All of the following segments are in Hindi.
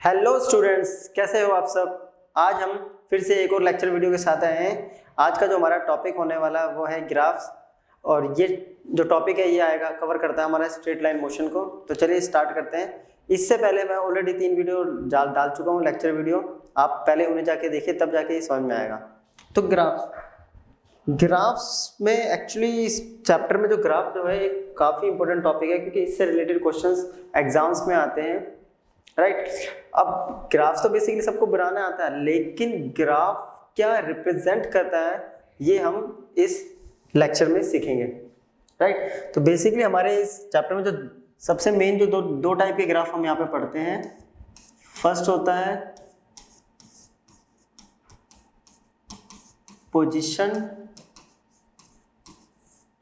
हेलो स्टूडेंट्स, कैसे हो आप सब। आज हम फिर से एक और लेक्चर वीडियो के साथ आए हैं। आज का जो हमारा टॉपिक होने वाला है वो है ग्राफ्स, और ये जो टॉपिक है ये आएगा कवर करता है हमारा स्ट्रेट लाइन मोशन को। तो चलिए स्टार्ट करते हैं। इससे पहले मैं ऑलरेडी 3 वीडियो डाल चुका हूँ, लेक्चर वीडियो। आप पहले उन्हें जाके देखिए, तब जाके ये समझ में आएगा। तो ग्राफ्स में एक्चुअली इस चैप्टर में जो ग्राफ जो है एक काफ़ी इंपॉर्टेंट टॉपिक है, क्योंकि इससे रिलेटेड क्वेश्चंस एग्जाम्स में आते हैं, राइट। अब ग्राफ्स तो बेसिकली सबको बनाना आता है, लेकिन ग्राफ क्या रिप्रेजेंट करता है ये हम इस लेक्चर में सीखेंगे, राइट। तो बेसिकली हमारे इस चैप्टर में जो सबसे मेन जो दो टाइप के ग्राफ हम यहाँ पे पढ़ते हैं। फर्स्ट होता है position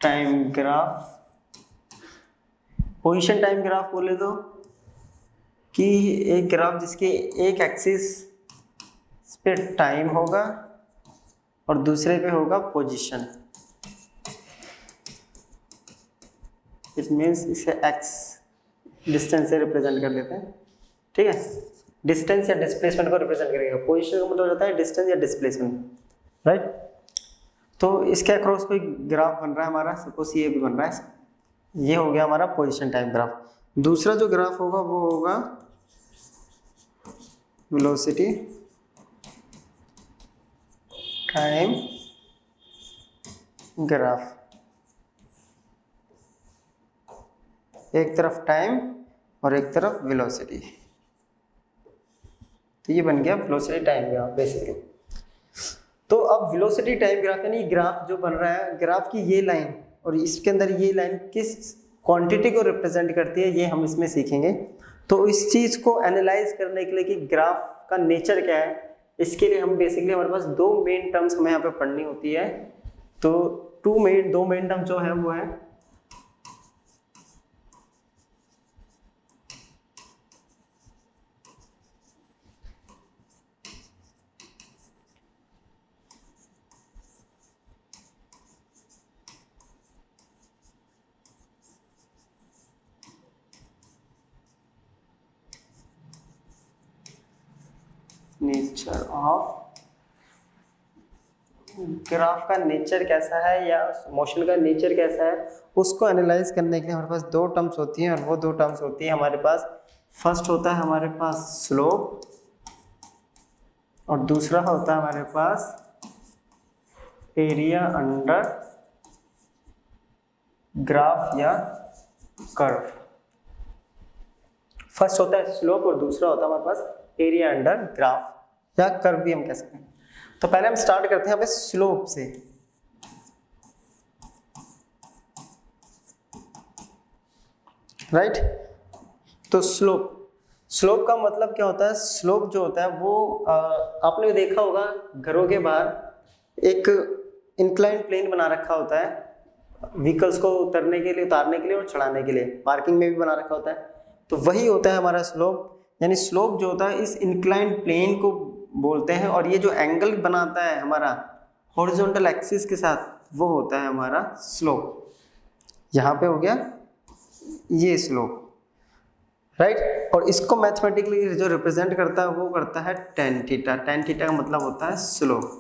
time graph. Position time graph बोले तो कि एक ग्राफ जिसके एक एक्सिस पे टाइम होगा और दूसरे पे होगा पोजीशन। इट मीन्स इसे एक्स डिस्टेंस से रिप्रेजेंट कर देते हैं, ठीक है। डिस्टेंस या डिस्प्लेसमेंट को रिप्रेजेंट करेगा। पोजीशन का मतलब हो जाता है डिस्टेंस या डिस्प्लेसमेंट, राइट। तो इसके अक्रॉस कोई ग्राफ बन रहा है हमारा, सपोज ये भी बन रहा है, ये हो गया हमारा पोजीशन टाइम ग्राफ। दूसरा जो ग्राफ होगा वो होगा वेलोसिटी टाइम ग्राफ। एक तरफ टाइम और एक तरफ वेलोसिटी, तो ये बन गया वेलोसिटी टाइम ग्राफ बेसिकली। तो अब वेलोसिटी टाइम ग्राफ यानी ग्राफ जो बन रहा है, ग्राफ की ये लाइन और इसके अंदर ये लाइन किस क्वांटिटी को रिप्रेजेंट करती है ये हम इसमें सीखेंगे। तो इस चीज़ को एनालाइज करने के लिए कि ग्राफ का नेचर क्या है, इसके लिए हम बेसिकली हमारे पास दो मेन टर्म्स हमें यहाँ पे पढ़नी होती है। तो दो मेन टर्म जो है वो है नेचर ऑफ ग्राफ का नेचर कैसा है या मोशन का नेचर कैसा है, उसको एनालाइज करने के लिए हमारे पास दो टर्म्स होती हैं। और वो दो टर्म्स होती है हमारे पास, फर्स्ट होता है हमारे पास स्लोप और दूसरा होता है हमारे पास एरिया अंडर ग्राफ या कर्व। फर्स्ट होता है स्लोप और दूसरा होता है हमारे पास एरिया अंडर ग्राफ या कर्व भी हम कह सकते हैं। तो पहले हम स्टार्ट करते हैं स्लोप से। राइट। तो स्लोप का मतलब क्या होता है। स्लोप जो होता है वो आपने देखा होगा घरों के बाहर एक इंक्लाइन प्लेन बना रखा होता है व्हीकल्स को उतारने के लिए और चढ़ाने के लिए, पार्किंग में भी बना रखा होता है। तो वही होता है हमारा स्लोप। यानी स्लोप जो होता है इस इंक्लाइन प्लेन को बोलते हैं, और ये जो एंगल बनाता है हमारा हॉरिजॉन्टल एक्सिस के साथ वो होता है हमारा स्लोप। यहाँ पे हो गया ये स्लोप, राइट। और इसको मैथमेटिकली जो रिप्रेजेंट करता है वो करता है tan थीटा। tan थीटा का मतलब होता है स्लोप,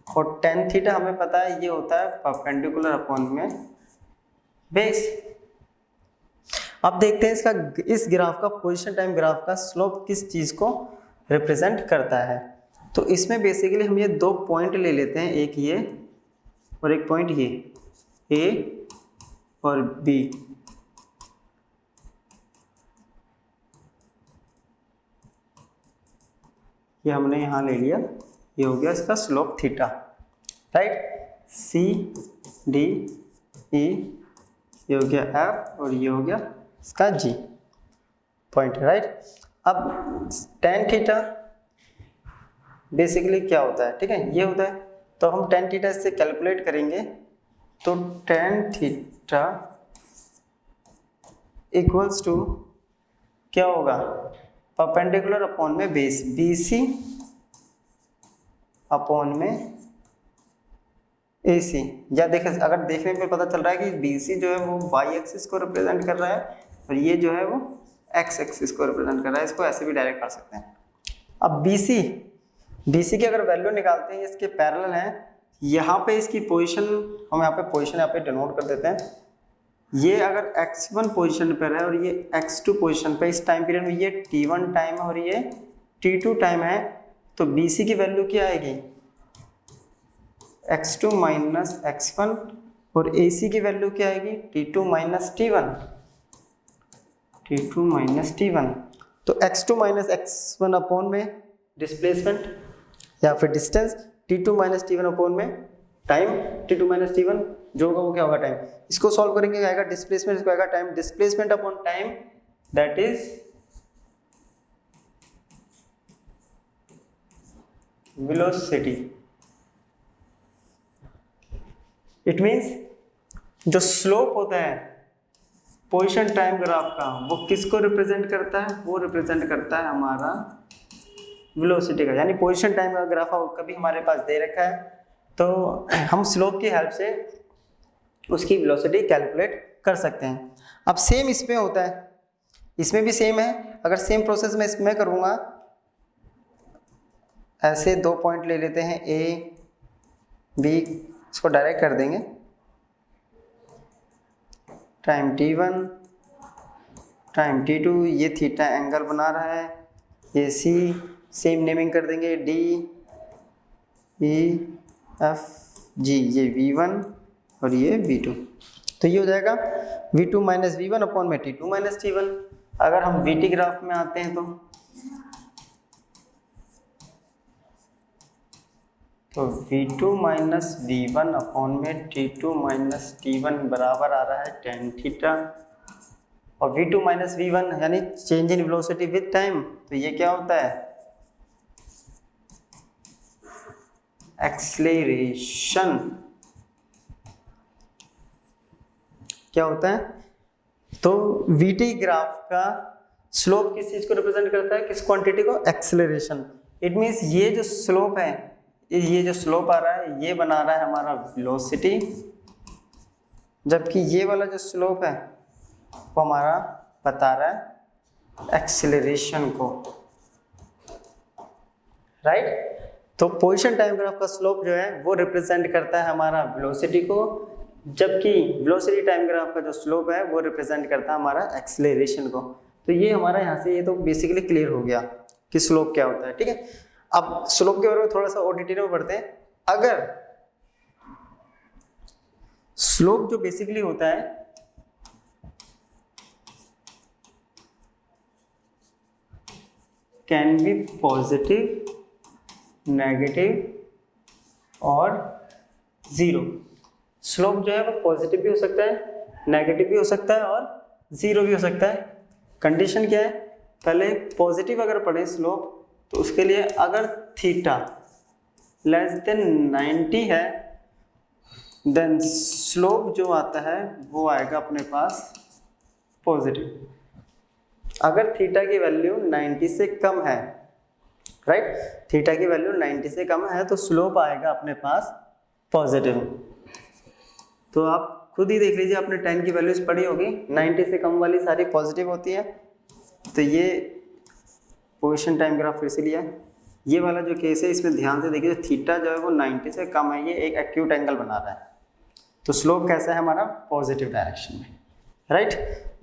और tan थीटा हमें पता है ये होता है परपेंडिकुलर अपॉन में बेस। अब देखते हैं इस ग्राफ का पोजीशन टाइम ग्राफ का स्लोप किस चीज को रिप्रेजेंट करता है। तो इसमें बेसिकली हम ये दो पॉइंट ले लेते हैं, एक ये और एक पॉइंट ये, ए और बी। ये हमने यहाँ ले लिया, ये हो गया इसका slope theta, right. C D E, ये हो गया एफ और ये हो गया इसका जी पॉइंट, राइट। अब tan थीटा बेसिकली क्या होता है, ठीक है, ये होता है। तो हम tan थीटा से कैलकुलेट करेंगे, तो tan थीटा इक्वल्स टू क्या होगा, परपेंडिकुलर अपॉन में बेस, BC अपॉन में AC। या देखें, अगर देखने पे पता चल रहा है कि BC जो है वो y एक्सिस को रिप्रेजेंट कर रहा है और ये जो है वो एक्स एक्सिस को रिप्रेजेंट कर रहा है, इसको ऐसे भी डायरेक्ट कर सकते हैं। अब BC की अगर वैल्यू निकालते हैं, इसके पैरेलल है, यहाँ पे इसकी पोजीशन, हम यहाँ पे पोजीशन यहाँ पे डिनोट कर देते हैं। ये अगर x1 पोजीशन पर है और ये x2 पोजीशन पे, इस टाइम पीरियड में ये t1 टाइम है और ये t2 टाइम है, तो BC की वैल्यू क्या आएगी, x2 माइनस x1, और AC की वैल्यू क्या आएगी, t2 minus t1, t2 minus t1। तो x2 माइनस x1 अपॉन में डिस्प्लेसमेंट या फिर distance, t2 minus t1 upon में टाइम, t2 माइनस t1 जो होगा वो क्या होगा, टाइम। इसको सॉल्व करेंगे क्या आएगा, डिस्प्लेसमेंट, इसको आएगा time, displacement upon time that is velocity. It means जो स्लोप होता है पोजीशन टाइम ग्राफ का, वो किसको रिप्रेजेंट करता है, वो रिप्रेजेंट करता है हमारा वेलोसिटी का। यानी पोजीशन टाइम का ग्राफ कभी हमारे पास दे रखा है तो हम स्लोप की हेल्प से उसकी वेलोसिटी कैलकुलेट कर सकते हैं। अब सेम इसमें होता है, इसमें भी सेम है। अगर सेम प्रोसेस में इसमें करूँगा, ऐसे दो पॉइंट ले लेते हैं A B, इसको डायरेक्ट कर देंगे, टाइम t1 टाइम t2, ये थीटा एंगल बना रहा है, ये C, सेम नेमिंग कर देंगे D E F G, ये V1 और ये V2। तो ये हो जाएगा V2 माइनस V1 अपॉन में T2 माइनस T1। अगर हम VT ग्राफ में आते हैं तो V2 माइनस V1 अपॉन में T2 माइनस T1 बराबर आ रहा है tan थीटा, और V2 माइनस V1 यानी change in velocity with time, तो ये क्या होता है, एक्सेलरेशन। क्या होता है, तो VT ग्राफ का स्लोप किस चीज को रिप्रेजेंट करता है, किस क्वांटिटी को, एक्सेलरेशन। इट मींस ये जो स्लोप है, ये जो स्लोप आ रहा है, ये बना रहा है हमारा वेलोसिटी, जबकि ये वाला जो स्लोप है वो हमारा बता रहा है एक्सेलरेशन को, राइट। तो पोजीशन टाइम ग्राफ का स्लोप जो है वो रिप्रेजेंट करता है हमारा वेलोसिटी को, जबकि वेलोसिटी टाइम ग्राफ का जो स्लोप है वो रिप्रेजेंट करता है हमारा एक्सेलरेशन को। तो ये हमारा यहाँ से ये तो बेसिकली क्लियर हो गया कि स्लोप क्या होता है, ठीक है। अब स्लोप के बारे में थोड़ा सा और डिटेल में पढ़ते हैं। अगर स्लोप जो बेसिकली होता है, कैन बी पॉजिटिव, नेगेटिव और जीरो। स्लोप जो है वो पॉजिटिव भी हो सकता है, नेगेटिव भी हो सकता है और जीरो भी हो सकता है। कंडीशन क्या है, पहले पॉजिटिव अगर पढ़े स्लोप तो उसके लिए अगर थीटा लेस देन 90 है, देन स्लोप जो आता है वो आएगा अपने पास पॉजिटिव। अगर थीटा की वैल्यू 90 से कम है, राइट, थीटा की वैल्यू 90 से कम है तो स्लोप आएगा अपने पास पॉजिटिव। तो आप खुद ही देख लीजिए, आपने 10 की वैल्यूज पढ़ी होगी, 90 से कम वाली सारी पॉजिटिव होती है। तो ये पोजीशन टाइम ग्राफ फिर से लिया, ये वाला जो केस है इसमें ध्यान से देखिए, थीटा जो है वो 90 से कम है, ये एक एक्यूट एंगल बना रहा है, तो स्लोप कैसा है हमारा, पॉजिटिव डायरेक्शन में, राइट।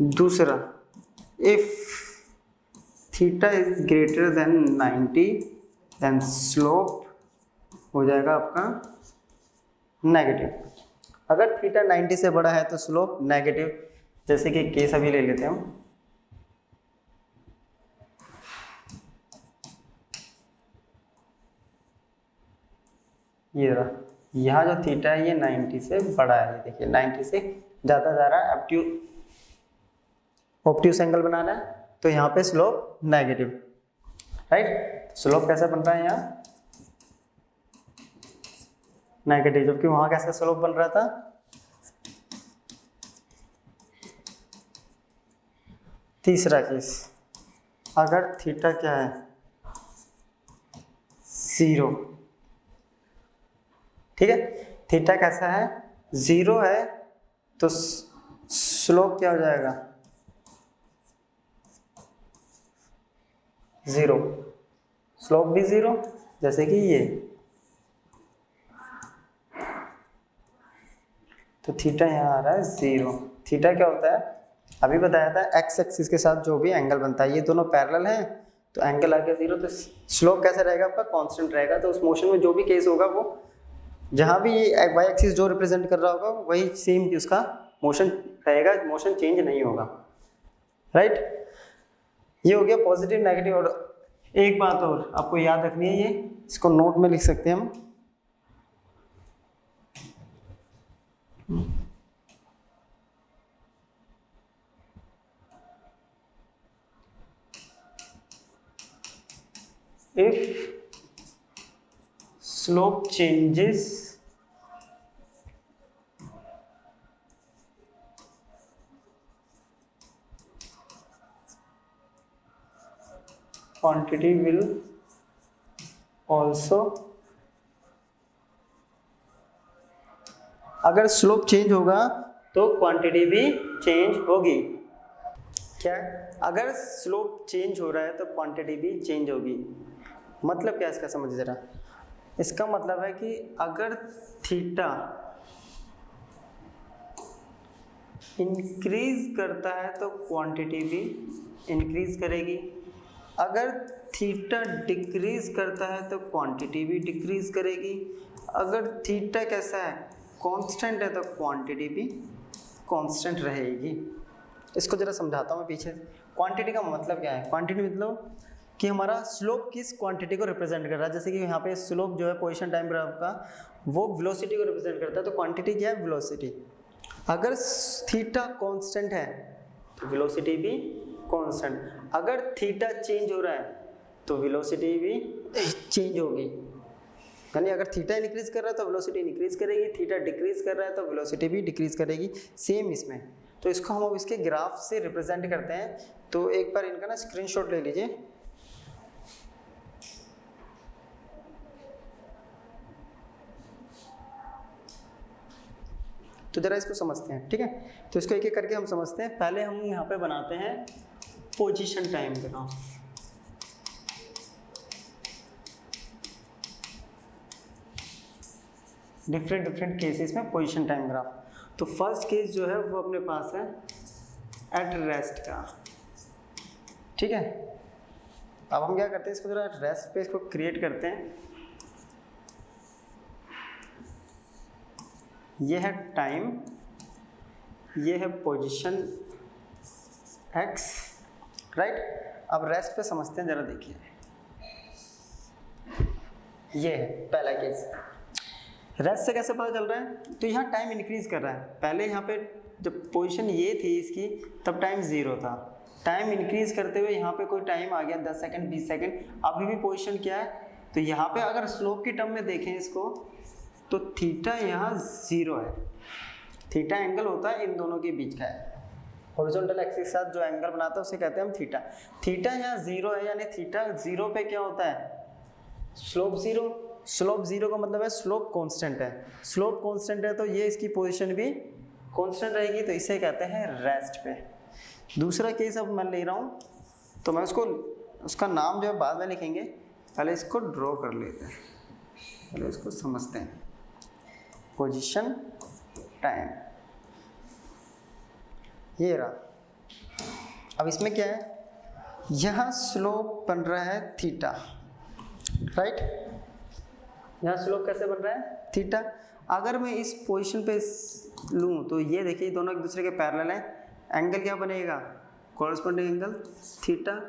दूसरा, if theta is greater than 90 then slope हो जाएगा आपका नेगेटिव। अगर थीटा 90 से बड़ा है तो स्लोप नेगेटिव। जैसे कि केस अभी ले लेते हैं हम, ये रहा, यहाँ जो थीटा है ये 90 से बड़ा है, ये देखिए 90 से ज़्यादा जा रहा है, ऑब्ट्यूस एंगल बना रहा है, तो यहाँ पे स्लोप नेगेटिव, राइट। स्लोप कैसा बन रहा है यहाँ, नेगेटिव, जबकि वहाँ कैसा स्लोप बन रहा था, तीसरा केस, अगर थीटा क्या है, 0, ठीक है, थीटा कैसा है, 0 है, तो स्लोप क्या हो जाएगा, 0, स्लोप भी 0, जैसे कि ये। तो थीटा यहाँ आ रहा है 0। थीटा क्या होता है, अभी बताया था, एक्स एक्सिस के साथ जो भी एंगल बनता है, ये दोनों पैरेलल हैं तो एंगल आ गया 0। तो स्लोप कैसा रहेगा आपका, कांस्टेंट रहेगा। तो उस मोशन में जो भी केस होगा वो जहाँ भी ये वाई एक्सिस जो रिप्रेजेंट कर रहा होगा वही सेम उसका मोशन रहेगा, मोशन चेंज नहीं होगा, राइट। ये हो गया पॉजिटिव नेगेटिव। और एक बात और आपको याद रखनी है, ये इसको नोट में लिख सकते हैं हम। If slope changes, quantity will also, अगर स्लोप चेंज होगा तो क्वांटिटी भी चेंज होगी। क्या, अगर स्लोप चेंज हो रहा है तो क्वांटिटी भी चेंज होगी। मतलब क्या इसका समझ जरा। इसका मतलब है कि अगर थीटा इंक्रीज करता है तो क्वांटिटी भी इंक्रीज करेगी, अगर थीटा डिक्रीज करता है तो क्वांटिटी भी डिक्रीज करेगी, अगर थीटा कैसा है, कांस्टेंट है, तो क्वांटिटी भी कांस्टेंट रहेगी। इसको जरा समझाता हूँ मैं पीछे। क्वांटिटी का मतलब क्या है, क्वांटिटी मतलब कि हमारा स्लोप किस क्वांटिटी को रिप्रेजेंट कर रहा है। जैसे कि यहाँ पे स्लोप जो है पोजीशन टाइम ग्राफ का, वो वेलोसिटी को रिप्रेजेंट करता है। तो क्वांटिटी क्या है, वेलोसिटी। अगर थीटा कांस्टेंट है तो वेलोसिटी भी कांस्टेंट। अगर थीटा चेंज हो रहा है तो वेलोसिटी भी चेंज होगी। यानी अगर थीटा इंक्रीज कर रहा है तो वेलोसिटी इंक्रीज करेगी, थीटा डिक्रीज कर रहा है तो वेलोसिटी भी डिक्रीज करेगी। सेम इसमें। तो इसको हम अब इसके ग्राफ से रिप्रेजेंट करते हैं। तो एक बार इनका ना स्क्रीनशॉट ले लीजिए। तो जरा इसको समझते हैं, ठीक है। तो इसको एक एक करके हम समझते हैं। पहले हम यहाँ पे बनाते हैं position time graph. Different cases में पोजीशन टाइम ग्राफ। तो फर्स्ट केस जो है वो अपने पास है एट रेस्ट का, ठीक है। अब हम क्या करते हैं, इसको जरा रेस्ट पे इसको क्रिएट करते हैं। ये है टाइम, ये है पोजीशन x, राइट। अब रेस्ट पे समझते हैं, जरा देखिए। ये है पहला केस। रेस्ट से कैसे पता चल रहा है, तो यहाँ टाइम इंक्रीज कर रहा है। पहले यहाँ पे जब पोजीशन ये थी इसकी तब टाइम 0 था, टाइम इंक्रीज करते हुए यहाँ पे कोई टाइम आ गया 10 सेकंड 20 सेकंड, अभी भी पोजीशन क्या है। तो यहाँ पे अगर स्लोप की टर्म में देखें इसको, तो थीटा यहाँ 0 है। थीटा एंगल होता है इन दोनों के बीच का है, हॉरिजॉन्टल एक्सिस के साथ जो एंगल बनाता है उसे कहते हैं हम थीटा। थीटा यहाँ 0 है, यानी थीटा 0 पे क्या होता है, स्लोप 0। स्लोप 0 का मतलब है स्लोप कांस्टेंट है। स्लोप कांस्टेंट है तो ये इसकी पोजीशन भी कांस्टेंट रहेगी, तो इसे कहते हैं रेस्ट पे। दूसरा केस अब मैं ले रहा हूँ, तो मैं उसका नाम जो है बाद में लिखेंगे, पहले इसको ड्रॉ कर लेते हैं, पहले इसको समझते हैं। पोजीशन टाइम ये रहा। अब इसमें क्या है, यहाँ स्लोप बन रहा है थीटा, राइट। यहाँ स्लोप कैसे बन रहा है, थीटा। अगर मैं इस पोजीशन पे लूँ तो ये देखिए दोनों एक दूसरे के पैरेलल हैं, एंगल क्या बनेगा, कॉरस्पॉन्डिंग एंगल थीटा।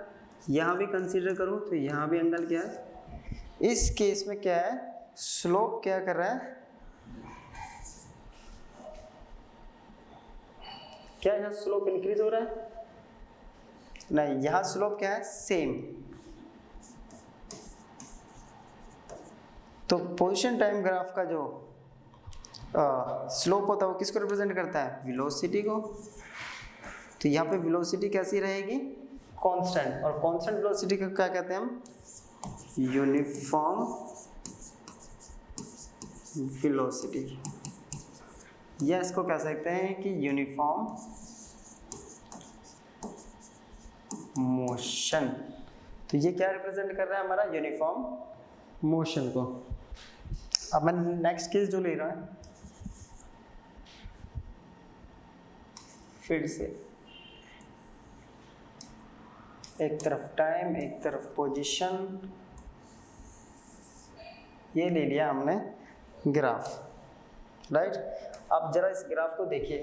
यहाँ भी कंसीडर करूँ तो यहाँ भी एंगल क्या है। इस केस में क्या है, स्लोप क्या कर रहा है, क्या यहाँ स्लोप इंक्रीज हो रहा है, नहीं, यहाँ स्लोप क्या है, सेम। तो पोजीशन टाइम ग्राफ का जो स्लोप होता है वो किसको रिप्रेजेंट करता है, वेलोसिटी को। तो यहाँ पे वेलोसिटी कैसी रहेगी, कांस्टेंट। और कांस्टेंट वेलोसिटी को क्या कहते हैं हम, यूनिफॉर्म वेलोसिटी, या इसको कह सकते हैं कि यूनिफॉर्म मोशन। तो ये क्या रिप्रेजेंट कर रहा है हमारा यूनिफॉर्म मोशन को। अब मैं नेक्स्ट केस जो ले रहा है, फिर से एक तरफ टाइम एक तरफ पोजीशन, ये ले लिया हमने ग्राफ, राइट। अब जरा इस ग्राफ को देखिए,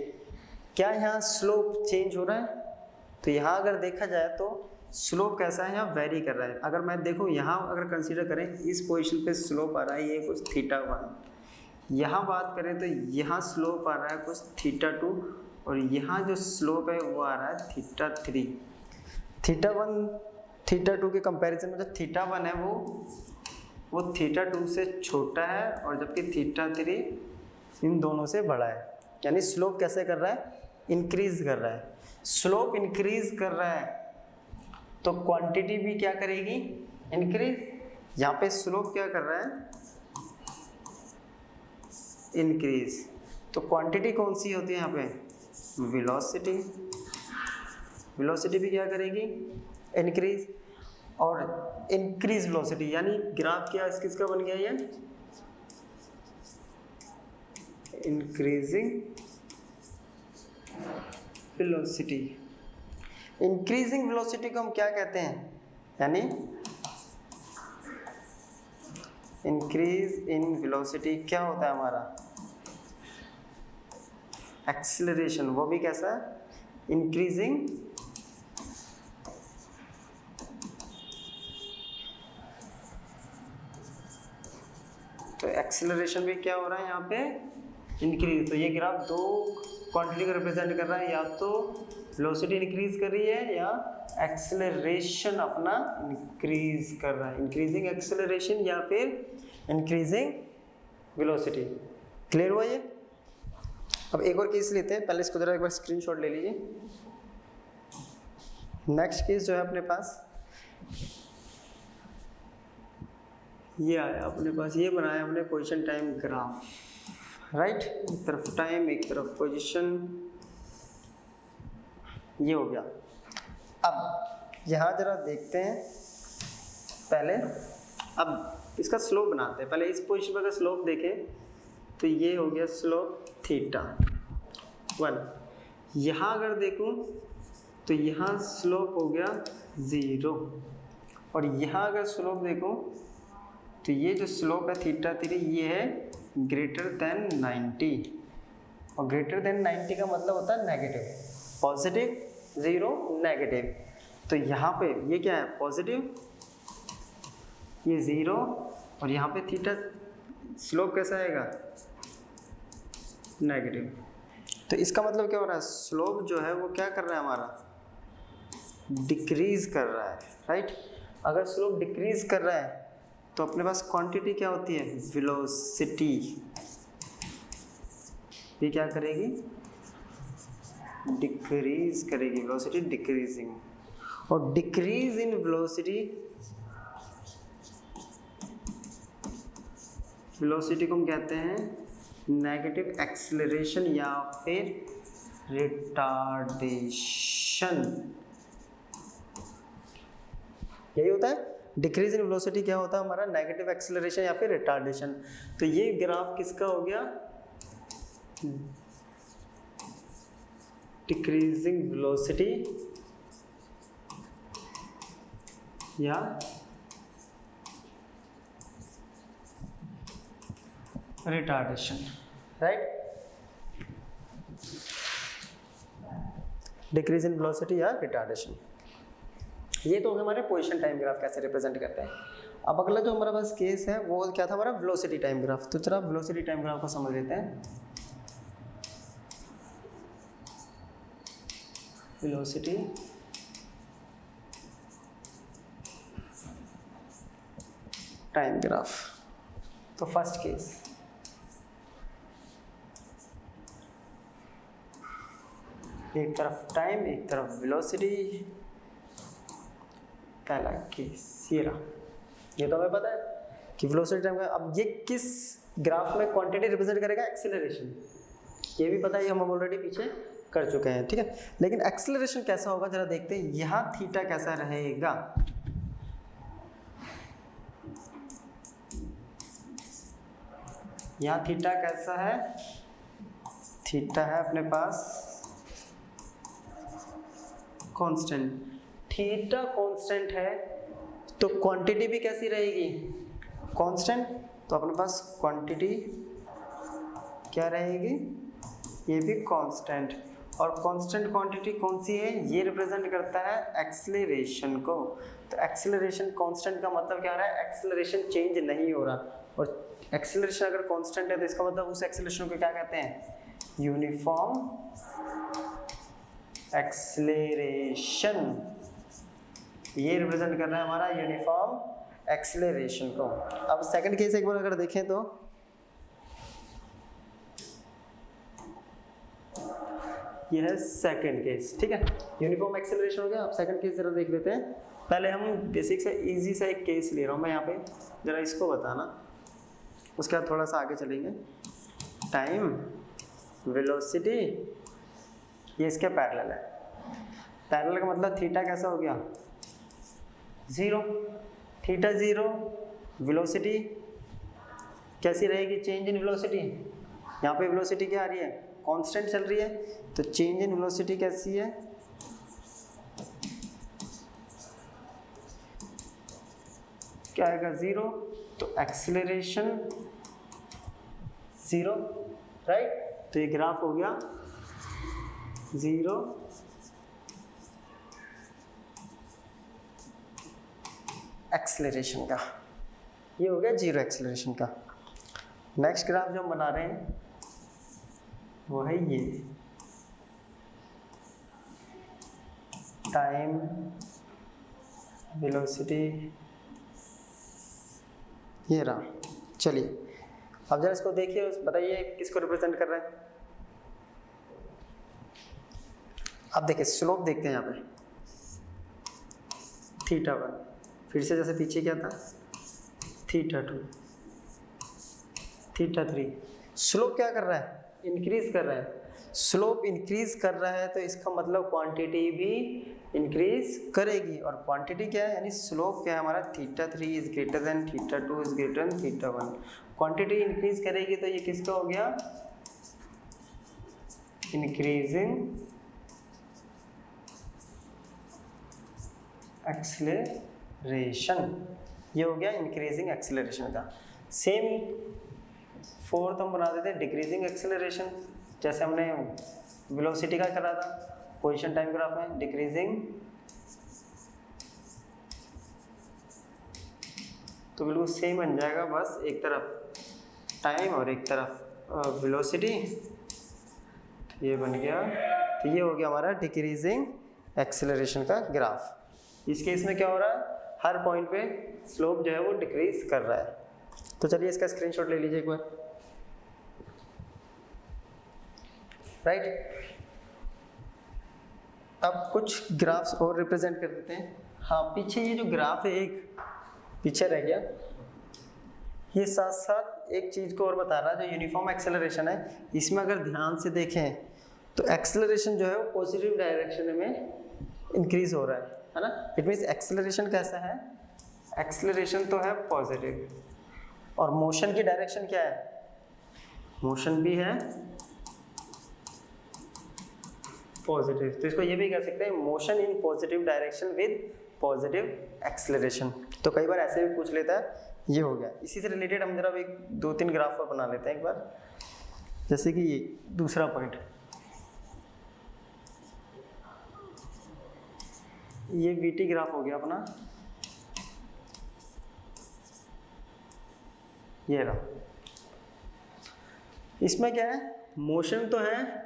क्या यहाँ स्लोप चेंज हो रहा है? तो यहाँ अगर देखा जाए तो स्लोप कैसा है, यहाँ वेरी कर रहा है। अगर मैं देखूँ यहाँ अगर कंसीडर करें इस पोजीशन पे स्लोप आ रहा है ये कुछ θ1, यहाँ बात करें तो यहाँ स्लोप आ रहा है कुछ θ2, और यहाँ जो स्लोप है वो आ रहा है θ3। θ1 θ2 के कंपैरिजन में जो θ1 है वो θ2 से छोटा है, और जबकि θ3 इन दोनों से बड़ा है। यानी स्लोप कैसे कर रहा है, इंक्रीज कर रहा है। स्लोप इंक्रीज कर रहा है तो क्वांटिटी भी क्या करेगी, इंक्रीज। यहाँ पे स्लोप क्या कर रहा है, इंक्रीज। तो क्वांटिटी कौन सी होती है यहाँ पे, वेलोसिटी। वेलोसिटी भी क्या करेगी, इंक्रीज। और इंक्रीज वेलोसिटी यानी ग्राफ क्या किसका बन गया ये, इंक्रीजिंग वेलोसिटी। इंक्रीजिंग वेलोसिटी को हम क्या कहते हैं, यानी इंक्रीज इन वेलोसिटी क्या होता है हमारा, एक्सीलरेशन। वो भी कैसा है, इंक्रीजिंग तो एक्सीलरेशन भी क्या हो रहा है यहाँ पे, इंक्रीज। तो ये ग्राफ दो क्वांटिटी को रिप्रेजेंट कर रहा है, या तो वेलोसिटी इंक्रीज कर रही है या एक्सेलरेशन अपना इंक्रीज कर रहा है, इंक्रीजिंग एक्सेलरेशन या फिर इंक्रीजिंग वेलोसिटी। क्लियर हुआ ये? अब एक और केस लेते हैं, पहले इसको जरा एक बार स्क्रीनशॉट ले लीजिए। नेक्स्ट केस जो है अपने पास ये आया अपने पास, ये बनाया हमने पोजीशन टाइम ग्राफ, राइट। एक तरफ टाइम एक तरफ पोजीशन, ये हो गया। अब यहाँ जरा देखते हैं पहले, अब इसका स्लोप बनाते हैं। पहले इस पोजीशन पर अगर स्लोप देखें तो ये हो गया स्लोप θ1। यहाँ अगर देखूँ तो यहाँ स्लोप हो गया 0, और यहाँ अगर स्लोप देखूँ तो ये जो स्लोप है θ3 ये है ग्रेटर देन 90, और ग्रेटर देन 90 का मतलब होता है नेगेटिव, पॉजिटिव 0 नेगेटिव। तो यहाँ पे ये क्या है, पॉजिटिव, ये 0, और यहाँ पे थीटा स्लोप कैसा आएगा, नेगेटिव। तो इसका मतलब क्या हो रहा है, स्लोप जो है वो क्या कर रहा है हमारा, डिक्रीज कर रहा है, राइट। अगर स्लोप डिक्रीज कर रहा है तो अपने पास क्वांटिटी क्या होती है, वेलोसिटी ये क्या करेगी, डिक्रीज करेगी, वेलोसिटी डिक्रीजिंग। और डिक्रीज इन वेलोसिटी, वेलोसिटी को हम कहते हैं नेगेटिव एक्सेलरेशन या फिर रिटार्डेशन, यही होता है। डिक्रीज इन वेलोसिटी क्या होता है हमारा, नेगेटिव एक्सेलरेशन या फिर रिटार्डेशन। तो ये ग्राफ किसका हो गया, डिक्रीजिंग वेलोसिटी या retardation, right. Decrease in velocity या रिटार्डेशन। ये तो हमारे पोजीशन टाइम ग्राफ कैसे रिप्रेजेंट करते हैं। अब अगला जो हमारा पास केस है वो क्या था हमारा, वेलोसिटी टाइम ग्राफ। तो चलो वेलोसिटी टाइम ग्राफ को समझ लेते हैं। Velocity time graph. तो फर्स्ट केस, एक तरफ टाइम एक तरफ वेलोसिटी, पहला केस ये रहा। ये तो हमें पता है कि वेलोसिटी टाइम का, अब ये किस ग्राफ में क्वांटिटी रिप्रेजेंट करेगा, एक्सेलरेशन, ये भी पता है, ये हम ऑलरेडी पीछे कर चुके हैं, ठीक है। लेकिन एक्सेलरेशन कैसा होगा जरा देखते हैं। यहाँ थीटा कैसा रहेगा, यहाँ थीटा कैसा है, थीटा है अपने पास कांस्टेंट। थीटा कांस्टेंट है तो क्वांटिटी भी कैसी रहेगी, कांस्टेंट। तो अपने पास क्वांटिटी क्या रहेगी, ये भी कांस्टेंट। और कांस्टेंट क्वांटिटी कौन सी है, ये रिप्रेजेंट करता है एक्सेलरेशन को। तो एक्सेलरेशन कांस्टेंट का मतलब क्या हो रहा है, एक्सेलरेशन चेंज नहीं हो रहा। और एक्सेलरेशन अगर कांस्टेंट है तो इसका मतलब उस एक्सेलरेशन को क्या कहते हैं, यूनिफॉर्म एक्सेलरेशन। ये रिप्रेजेंट कर रहा है हमारा यूनिफॉर्म एक्सेलरेशन को। अब सेकंड केस एक बार अगर देखें तो ये है सेकंड केस, ठीक है। यूनिफॉर्म एक्सेलरेशन हो गया। अब सेकंड केस जरा देख लेते हैं। पहले हम बेसिक से इजी सा एक केस ले रहा हूँ मैं यहाँ पे, जरा इसको बताना, उसके बाद थोड़ा सा आगे चलेंगे। टाइम, वेलोसिटी, ये इसके पैरेलल है। पैरेलल का मतलब थीटा कैसा हो गया, जीरो। थीटा जीरो, वेलोसिटी कैसी रहेगी, चेंज इन वेलोसिटी। यहाँ पे वेलोसिटी क्या आ रही है, कांस्टेंट चल रही है, तो चेंज इन वेलोसिटी कैसी है, क्या आएगा, जीरो। तो एक्सेलरेशन जीरो, राइट। तो ये ग्राफ हो गया जीरो एक्सेलरेशन का, ये हो गया जीरो एक्सेलरेशन का। नेक्स्ट ग्राफ जो हम बना रहे हैं वो है ये टाइम, वेलोसिटी, ये रहा। चलिए अब जरा इसको देखिए, बताइए किसको रिप्रेजेंट कर रहा है। अब देखिए स्लोप देखते हैं यहाँ पे, थीटा वन, फिर से जैसे पीछे क्या था, theta two, theta three. Slope क्या कर रहा है, इंक्रीज कर रहा है। स्लोप इंक्रीज कर रहा है तो इसका मतलब क्वांटिटी भी इंक्रीज करेगी। और क्वांटिटी क्या है, यानी स्लोप क्या है हमारा, theta three is greater then theta two is greater then theta one. Quantity increase करेगी तो ये किसका हो गया, इंक्रीजिंग एक्सेलरेशन। ये हो गया इंक्रीजिंग एक्सेलरेशन का। सेम फोर्थ हम बना देते हैं डिक्रीजिंग एक्सेलरेशन, जैसे हमने वेलोसिटी का करा था पोजीशन टाइम ग्राफ में, डिक्रीजिंग। तो बिल्कुल सेम बन जाएगा, बस एक तरफ टाइम और एक तरफ वेलोसिटी, ये बन गया। तो ये हो गया हमारा डिक्रीजिंग एक्सेलरेशन का ग्राफ। इस केस में क्या हो रहा है, हर पॉइंट पे स्लोप जो है वो डिक्रीज कर रहा है। तो चलिए इसका स्क्रीनशॉट ले लीजिए एक बार, राइट। अब कुछ ग्राफ्स और रिप्रेजेंट कर देते हैं। हाँ, पीछे ये जो ग्राफ है एक पीछे रह गया, ये साथ साथ एक चीज़ को और बता रहा है, जो यूनिफॉर्म एक्सेलरेशन है, इसमें अगर ध्यान से देखें तो एक्सेलरेशन जो है वो पॉजिटिव डायरेक्शन में इंक्रीज हो रहा है ना। इट मीन्स एक्सेलरेशन कैसा है, एक्सेलरेशन तो है पॉजिटिव, और मोशन की डायरेक्शन क्या है, मोशन भी है पॉजिटिव। तो इसको ये भी कह सकते हैं motion in positive direction with positive acceleration. तो कई बार ऐसे भी पूछ लेता है। ये हो गया। इसी से रिलेटेड हम जरा एक दो तीन ग्राफ और बना लेते हैं एक बार, जैसे कि ये दूसरा पॉइंट, ये वीटी ग्राफ हो गया अपना, ये रहा। इसमें क्या है, मोशन तो है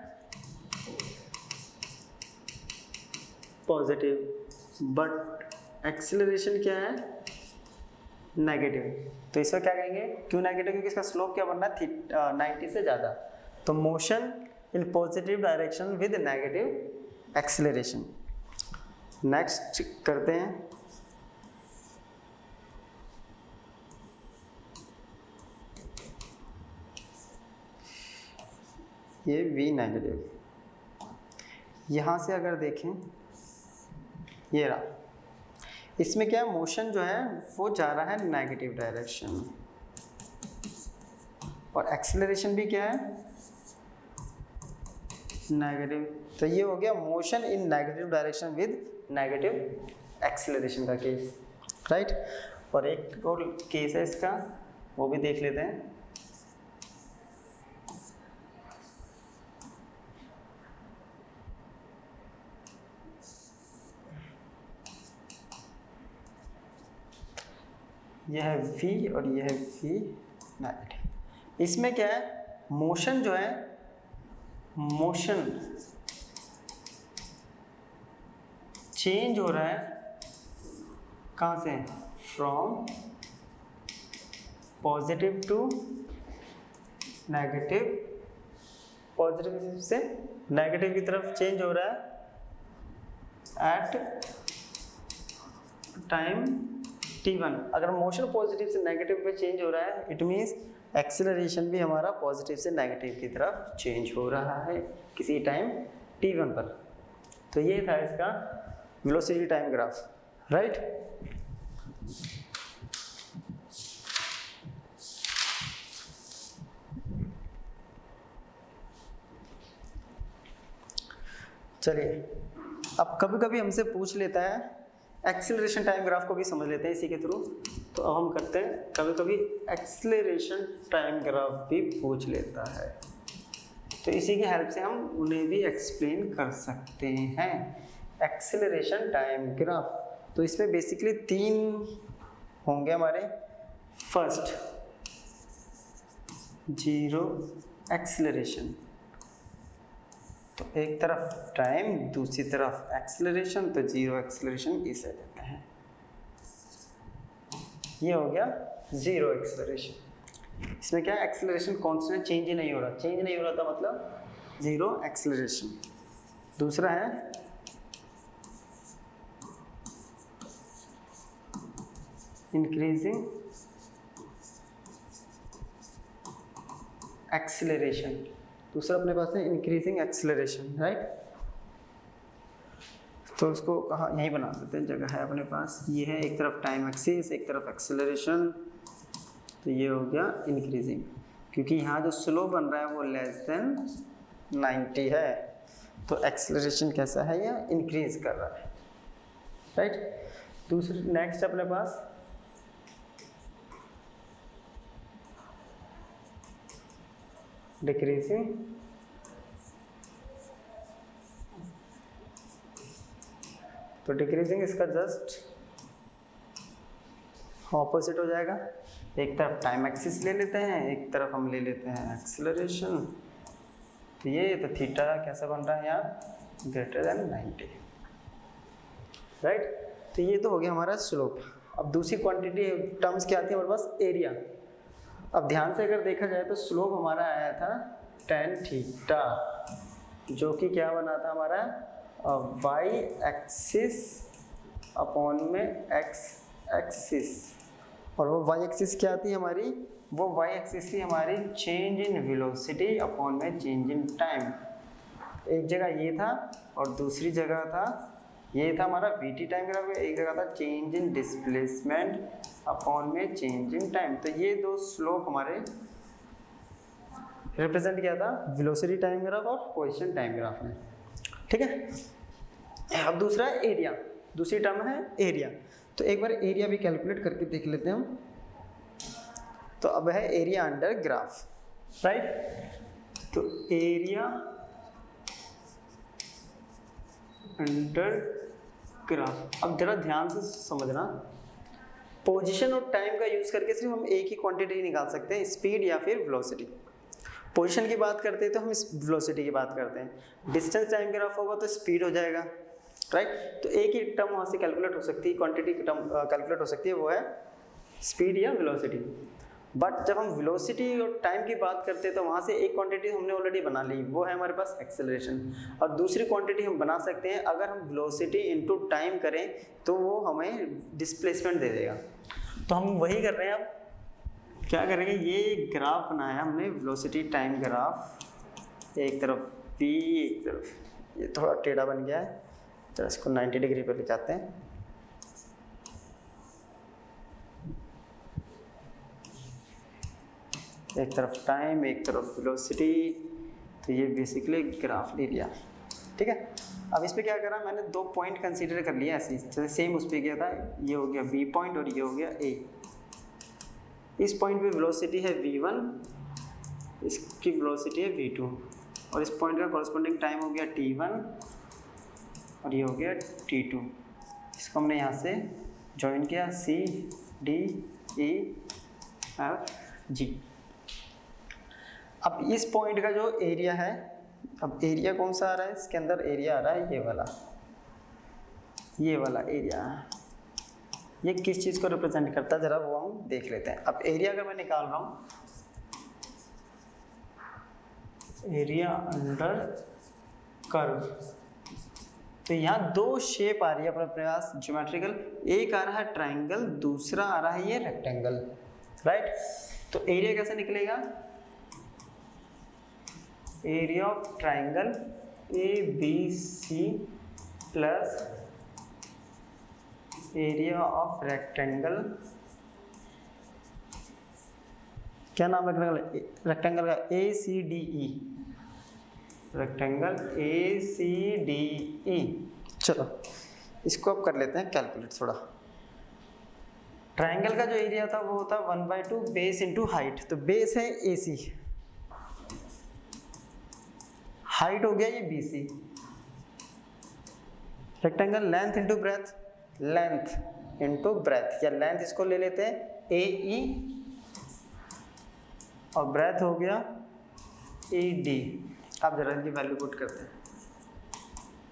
पॉजिटिव, बट एक्सेलरेशन क्या है, नेगेटिव। तो इसका क्या कहेंगे, क्यों नेगेटिव, क्योंकि इसका स्लोप क्या बनना है, 90 से ज़्यादा। तो motion in positive direction with negative acceleration. Next करते हैं, ये V नेगेटिव। यहाँ से अगर देखें, ये रहा, इसमें क्या मोशन जो है वो जा रहा है नेगेटिव डायरेक्शन, और एक्सेलरेशन भी क्या है, नेगेटिव। तो ये हो गया motion in negative direction with negative acceleration का केस, राइट। और एक और केस है इसका, वो भी देख लेते हैं। यह है v और यह है v नेगेटिव। इसमें क्या है, मोशन जो है, मोशन चेंज हो रहा है कहाँ से, from positive to negative, positive से नेगेटिव की तरफ चेंज हो रहा है एट टाइम t1। अगर मोशन पॉजिटिव से नेगेटिव पे चेंज हो रहा है, इट मीन्स एक्सेलरेशन भी हमारा पॉजिटिव से नेगेटिव की तरफ चेंज हो रहा है किसी टाइम t1 पर। तो ये था इसका वेलोसिटी टाइम ग्राफ, राइट। चलिए, अब कभी कभी हमसे पूछ लेता है, एक्सेलरेशन टाइम ग्राफ को भी समझ लेते हैं इसी के थ्रू। तो अब हम करते हैं, कभी कभी एक्सेलरेशन टाइम ग्राफ भी पूछ लेता है, तो इसी की हेल्प से हम उन्हें भी एक्सप्लेन कर सकते हैं। एक्सेलरेशन टाइम ग्राफ, तो इसमें बेसिकली 3 होंगे हमारे। फर्स्ट, जीरो एक्सेलरेशन, तो एक तरफ टाइम, दूसरी तरफ एक्सेलरेशन, तो जीरो एक्सेलरेशन इसे देते हैं। ये हो गया जीरो एक्सेलरेशन। इसमें क्या है, एक्सेलरेशन कांस्टेंट, चेंज ही नहीं हो रहा, चेंज नहीं हो रहा था मतलब जीरो एक्सेलरेशन। दूसरा है इंक्रीजिंग एक्सेलरेशन, दूसरा अपने पास है इंक्रीजिंग एक्सेलरेशन, राइट। तो उसको कहाँ, यहीं बना देते हैं, जगह है अपने पास। ये है एक तरफ टाइम एक्सिस, एक तरफ एक्सेलरेशन, तो ये हो गया इंक्रीजिंग, क्योंकि यहाँ जो स्लो बन रहा है वो लेस देन 90 है, तो एक्सेलरेशन कैसा है, या इंक्रीज कर रहा है, राइट। दूसरी नेक्स्ट अपने पास डिक्रीजिंग, तो डिक्रीजिंग इसका जस्ट ऑपोजिट हो जाएगा। एक तरफ टाइम एक्सिस ले लेते हैं, एक तरफ हम ले लेते हैं एक्सेलरेशन, तो ये तो थीटा कैसा बन रहा है यहाँ, ग्रेटर देन 90, राइट। तो ये तो हो गया हमारा स्लोप। अब दूसरी क्वांटिटी टर्म्स क्या आती है हमारे पास, एरिया। अब ध्यान से अगर देखा जाए तो स्लोप हमारा आया था tan थीटा, जो कि क्या बना था हमारा, वाई एक्सिस अपॉन में एक्स एक्सिस, और वो वाई एक्सिस क्या आती है हमारी, वो वाई एक्सिस थी हमारी चेंज इन वेलोसिटी अपॉन में चेंज इन टाइम। एक जगह ये था और दूसरी जगह था, ये था हमारा वीटी टाइम ग्राफ, एक जगह था चेंज इन डिस्प्लेसमेंट अपॉन में चेंज इन टाइम। तो ये दो स्लोप हमारे रिप्रेजेंट किया था वेलोसिटी टाइम ग्राफ और पोजीशन टाइम ग्राफ में, ठीक है। अब दूसरा है एरिया, दूसरी टर्म है एरिया। तो एक बार एरिया भी कैलकुलेट करके देख लेते हैं हम। तो अब है एरिया अंडर ग्राफ, राइट। तो एरिया अंडर ग्राफ, अब जरा ध्यान से समझना, पोजीशन और टाइम का यूज करके सिर्फ हम एक ही क्वांटिटी निकाल सकते हैं, स्पीड या फिर वेलोसिटी। पोजीशन की बात करते हैं तो हम इस वेलोसिटी की बात करते हैं, डिस्टेंस टाइम ग्राफ होगा तो स्पीड हो जाएगा, राइट। तो एक ही टर्म वहाँ से कैलकुलेट हो सकती है, क्वांटिटी की टर्म कैलकुलेट हो सकती है, वो है स्पीड या वेलोसिटी। बट जब हम वेलोसिटी और टाइम की बात करते हैं तो वहाँ से एक क्वांटिटी हमने ऑलरेडी बना ली, वो है हमारे पास एक्सेलरेशन, और दूसरी क्वांटिटी हम बना सकते हैं अगर हम वेलोसिटी इनटू टाइम करें तो वो हमें डिस्प्लेसमेंट दे देगा। तो हम वही कर रहे हैं। अब क्या करेंगे, ये ग्राफ बनाया हमने वेलोसिटी टाइम ग्राफ, एक तरफ p, एक तरफ, ये थोड़ा टेढ़ा बन गया है, तो इसको 90 डिग्री पर ले जाते हैं। एक तरफ टाइम एक तरफ वेलोसिटी, तो ये बेसिकली ग्राफ ले लिया। ठीक है, अब इस पे क्या करा मैंने, 2 पॉइंट कंसीडर कर लिया ऐसे, जैसे सेम उस पर किया था, ये हो गया बी पॉइंट और ये हो गया ए। इस पॉइंट पे वेलोसिटी है v1, इसकी वेलोसिटी है v2, और इस पॉइंट का कॉरस्पॉन्डिंग टाइम हो गया t1 और ये हो गया t2। इसको हमने यहाँ से ज्वाइन किया, C D E F G। अब इस पॉइंट का जो एरिया है, अब एरिया कौन सा आ रहा है, इसके अंदर एरिया आ रहा है ये वाला एरिया। ये किस चीज़ को रिप्रेजेंट करता है जरा वो हम देख लेते हैं। अब एरिया अगर मैं निकाल रहा हूँ, एरिया अंडर कर्व, तो यहाँ 2 शेप आ रही है अपने पास ज्योमेट्रिकल, एक आ रहा है ट्रायंगल, दूसरा आ रहा है ये रेक्टेंगल, राइट। तो एरिया कैसे निकलेगा, area of triangle ABC plus area of rectangle, क्या नाम है रेक्टेंगल का, ACDE, रेक्टेंगल ACDE। चलो इसको अब कर लेते हैं कैलकुलेट थोड़ा। ट्रायंगल का जो एरिया था वो होता 1/2 बेस इंटू हाइट, तो बेस है AC, हाइट हो गया ये BC, rectangle length into breadth, length into breadth, या लेंथ इसको ले लेते हैं AE और ब्रेथ हो गया AD। अब जरा इनकी वैल्यू पुट करते हैं।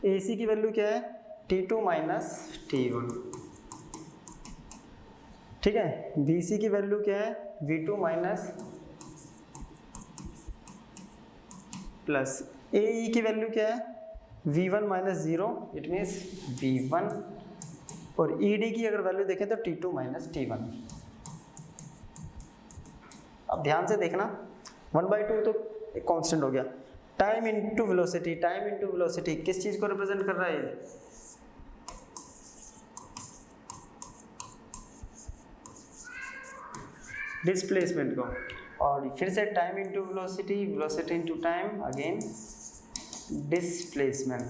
AC की वैल्यू क्या है, T2 माइनस T1, ठीक है। BC की वैल्यू क्या है, V2 माइनस प्लस AE की वैल्यू क्या है, V1 minus 0, it means V1, और ED की अगर वैल्यू देखें तो T2 माइनस T1। अब ध्यान से देखना, 1/2 तो एक कांस्टेंट हो गया, time into velocity, time into velocity किस चीज को रिप्रेजेंट कर रहा है, डिस्प्लेसमेंट को, और फिर से time into velocity, velocity into time, again displacement,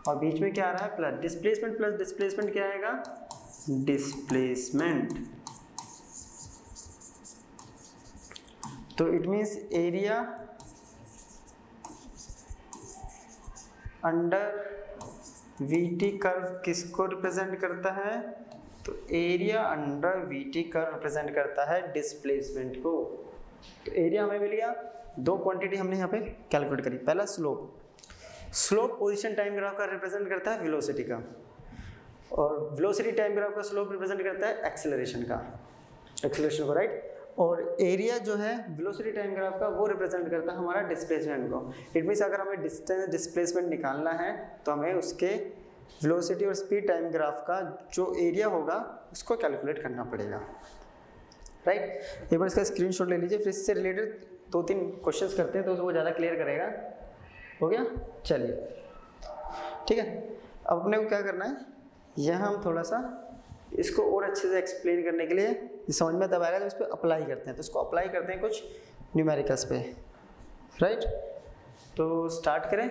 और बीच में क्या आ रहा है प्लस डिस्प्लेसमेंट, प्लस डिस्प्लेसमेंट क्या आएगा, डिस्प्लेसमेंट। तो it means area under VT curve किसको रिप्रेजेंट करता है, तो area under VT curve represent करता है डिस्प्लेसमेंट को। तो एरिया हमें मिल गया, 2 क्वांटिटी हमने यहाँ पे कैलकुलेट करी। पहला slope, slope position time graph का रिप्रेजेंट करता है वेलोसिटी का, और वेलोसिटी टाइम ग्राफ का स्लोप रिप्रेजेंट करता है एक्सेलरेशन का, एक्सेलरेशन को, राइट। और एरिया जो है वेलोसिटी टाइम ग्राफ का वो रिप्रेजेंट करता है हमारा डिस्प्लेसमेंट को। इट मीन्स अगर हमें डिस्टेंस डिस्प्लेसमेंट निकालना है तो हमें उसके वेलोसिटी और स्पीड टाइम ग्राफ का जो एरिया होगा उसको कैलकुलेट करना पड़ेगा, राइट। एक बार इसका स्क्रीनशॉट ले लीजिए, फिर इससे रिलेटेड 2-3 क्वेश्चंस करते हैं तो उसको ज़्यादा क्लियर करेगा। हो गया, चलिए ठीक है। अब अपने को क्या करना है, यहाँ हम थोड़ा सा इसको और अच्छे से एक्सप्लेन करने के लिए समझ में तब आएगा जब इस पर अप्लाई करते हैं। तो इसको अप्लाई करते हैं कुछ न्यूमेरिकल्स पे, राइट। तो स्टार्ट करें।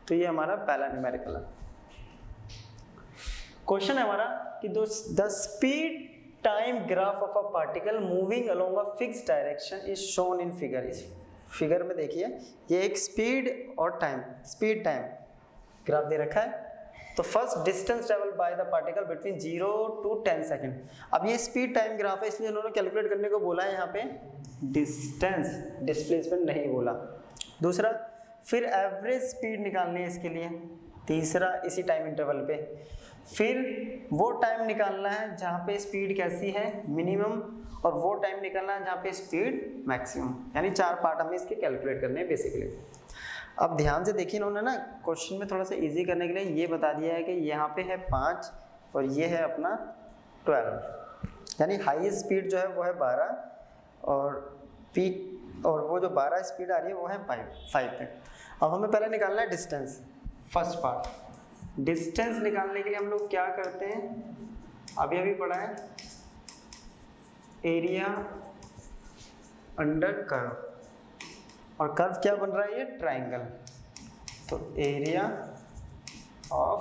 तो ये हमारा पहला न्यूमेरिकल है। क्वेश्चन है हमारा कि the speed time graph of a particle moving along a fixed direction is shown in figure. इस फिगर में देखिए ये एक स्पीड और टाइम, स्पीड टाइम ग्राफ दे रखा है। तो first distance travel by the particle between 0 to 10 second. अब ये स्पीड टाइम ग्राफ है इसलिए उन्होंने कैलकुलेट करने को बोला है यहाँ पे डिस्टेंस, डिस्प्लेसमेंट नहीं बोला। दूसरा, फिर एवरेज स्पीड निकालनी है इसके लिए। तीसरा, इसी टाइम इंटरवल पे फिर वो टाइम निकालना है जहाँ पे स्पीड कैसी है मिनिमम, और वो टाइम निकालना है जहाँ पे स्पीड मैक्सिमम। यानी 4 पार्ट हमें इसके कैलकुलेट करने हैं बेसिकली। अब ध्यान से देखिए, इन्होंने ना क्वेश्चन में थोड़ा सा इजी करने के लिए ये बता दिया है कि यहाँ पे है 5 और ये है अपना 12, यानी हाईएस्ट स्पीड जो है वो है 12 और पीक, और वो जो 12 स्पीड आ रही है वो है 5 पे। अब हमें पहले निकालना है डिस्टेंस। फर्स्ट पार्ट, डिस्टेंस निकालने के लिए हम लोग क्या करते हैं, अभी अभी पढ़ा है एरिया अंडर कर्व, और कर्व क्या बन रहा है ये ट्राइंगल, तो एरिया ऑफ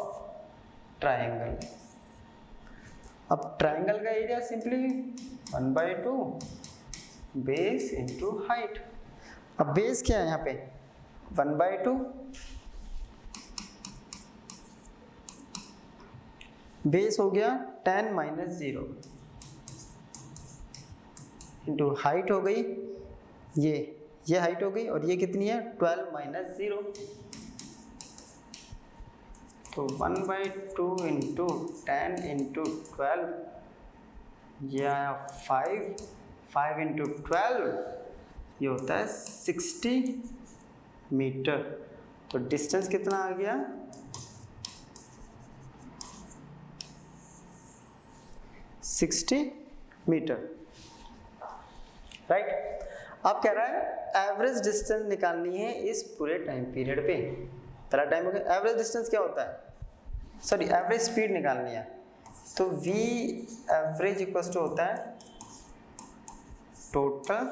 ट्राइंगल। अब ट्राइंगल का area simply 1/2 base into height. अब बेस क्या है यहाँ पे 1/2, बेस हो गया 10 - 0 इंटू हाइट हो गई ये हाइट हो गई, और ये कितनी है 12 - 0, तो 1/2 इंटू 10 इंटू 12, ये आया 5 इंटू 12, ये होता है 60 मीटर। तो डिस्टेंस कितना आ गया 60 मीटर, राइट। अब कह रहा है एवरेज डिस्टेंस निकालनी है इस पूरे टाइम पीरियड पे। पहला टाइम हो गया, एवरेज डिस्टेंस क्या होता है, सॉरी एवरेज स्पीड निकालनी है, तो v एवरेज इक्वल टू होता है टोटल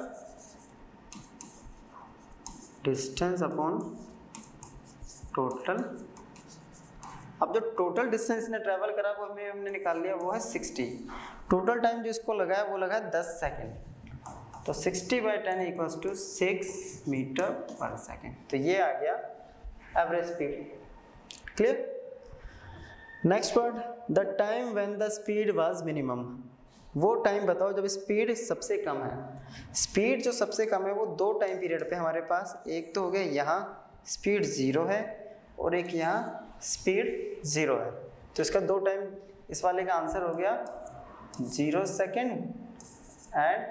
डिस्टेंस अपॉन टोटल। अब जो टोटल डिस्टेंस ने ट्रेवल करा वो हमने निकाल लिया, वो है 60। टोटल टाइम जो इसको लगा है वो लगा है 10 सेकेंड, तो 60/10 इक्वल्स टू 6 मीटर पर सेकेंड। तो ये आ गया average speed. Clear. Next word, the time when the speed was minimum. वो टाइम बताओ जब स्पीड सबसे कम है। स्पीड जो सबसे कम है वो दो टाइम पीरियड पे हमारे पास, एक तो हो गया यहाँ स्पीड 0 है और एक यहाँ स्पीड 0 है, तो इसका दो टाइम, इस वाले का आंसर हो गया 0 सेकेंड एंड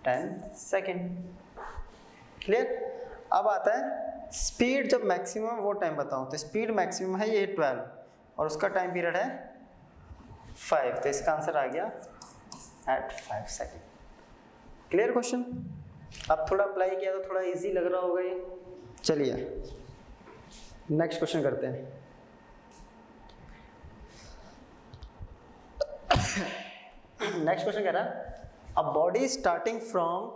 10 सेकेंड। क्लियर। अब आता है स्पीड जब मैक्सिमम, वो टाइम बताओ, तो स्पीड मैक्सिमम है ये 12 और उसका टाइम पीरियड है 5, तो इसका आंसर आ गया एट 5 सेकेंड। Clear question. अब थोड़ा अप्लाई किया तो थोड़ा इजी लग रहा होगा ये। चलिए नेक्स्ट क्वेश्चन करते हैं। नेक्स्ट क्वेश्चन कह रहा है a body starting from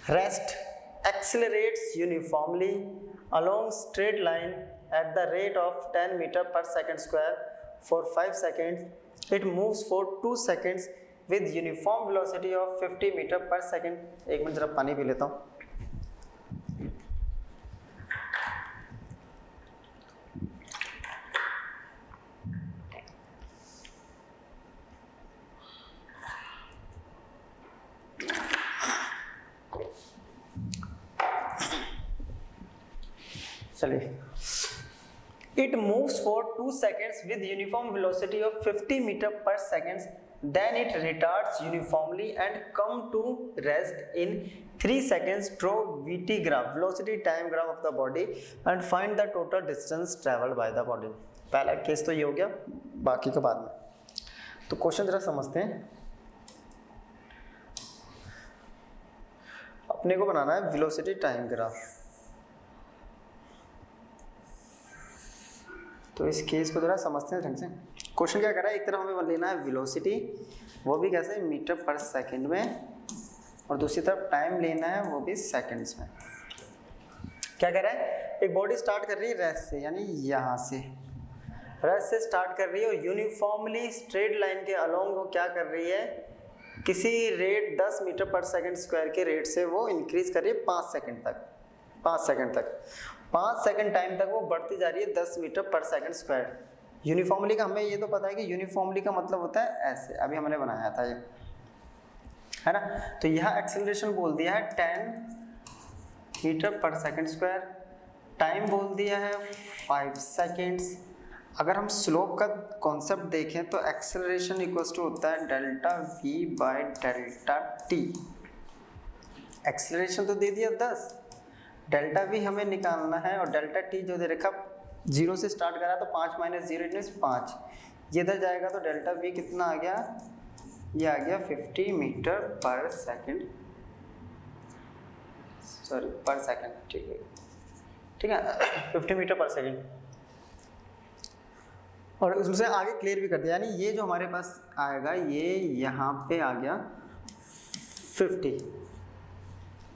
rest accelerates uniformly along straight line at the rate of 10 meter per second square for 5 seconds. It moves for 2 seconds with uniform velocity of 50 meter per second. एक मिनट जरा पानी पी लेता हूँ। चलिए, it moves for 2 seconds with uniform velocity of 50 meter per second, then it retards uniformly and come to rest in 3 seconds. Draw VT graph, velocity time graph of the body and find the total distance traveled by the body. पहला केस तो ये हो गया, बाकी का बाद में। तो क्वेश्चन जरा समझते हैं। अपने को बनाना है वेलोसिटी टाइम ग्राफ, तो इस केस को जरा समझते हैं ढंग से। क्वेश्चन क्या कर रहा है, एक तरफ हमें लेना है वेलोसिटी, वो भी कैसे मीटर पर सेकंड में, और दूसरी तरफ टाइम लेना है वो भी सेकंड्स में। क्या कह रहा है, एक बॉडी स्टार्ट कर रही है रेस्ट से, यानी यहाँ से रेस्ट से स्टार्ट कर रही है और यूनिफॉर्मली स्ट्रेट लाइन के अलोंग वो क्या कर रही है, किसी रेट 10 मीटर पर सेकंड स्क्वायर के रेट से वो इंक्रीज कर रही है 5 सेकंड तक। 5 सेकंड टाइम तक वो बढ़ती जा रही है 10 मीटर पर सेकंड स्क्वायर। यूनिफॉर्मली का हमें ये तो पता है कि यूनिफॉर्मली का मतलब होता है ऐसे, अभी हमने बनाया था ये, है ना। तो यहाँ एक्सेलरेशन बोल दिया है 10 मीटर पर सेकंड स्क्वायर, टाइम बोल दिया है 5 सेकेंड्स। अगर हम स्लोप का कॉन्सेप्ट देखें तो एक्सेलरेशन इक्वल्स टू होता है delta v by delta t। Acceleration तो दे दिया 10, डेल्टा v हमें निकालना है, और डेल्टा t जो दे रखा 0 से स्टार्ट करा तो 5 - 0 = 5, ये इधर जाएगा तो डेल्टा v कितना आ गया, ये आ गया 50 मीटर पर सेकंड, सॉरी पर सेकंड, ठीक है 50 मीटर पर सेकंड। और उससे आगे क्लियर भी कर दिया, यानी ये जो हमारे पास आएगा ये यहाँ पे आ गया 50,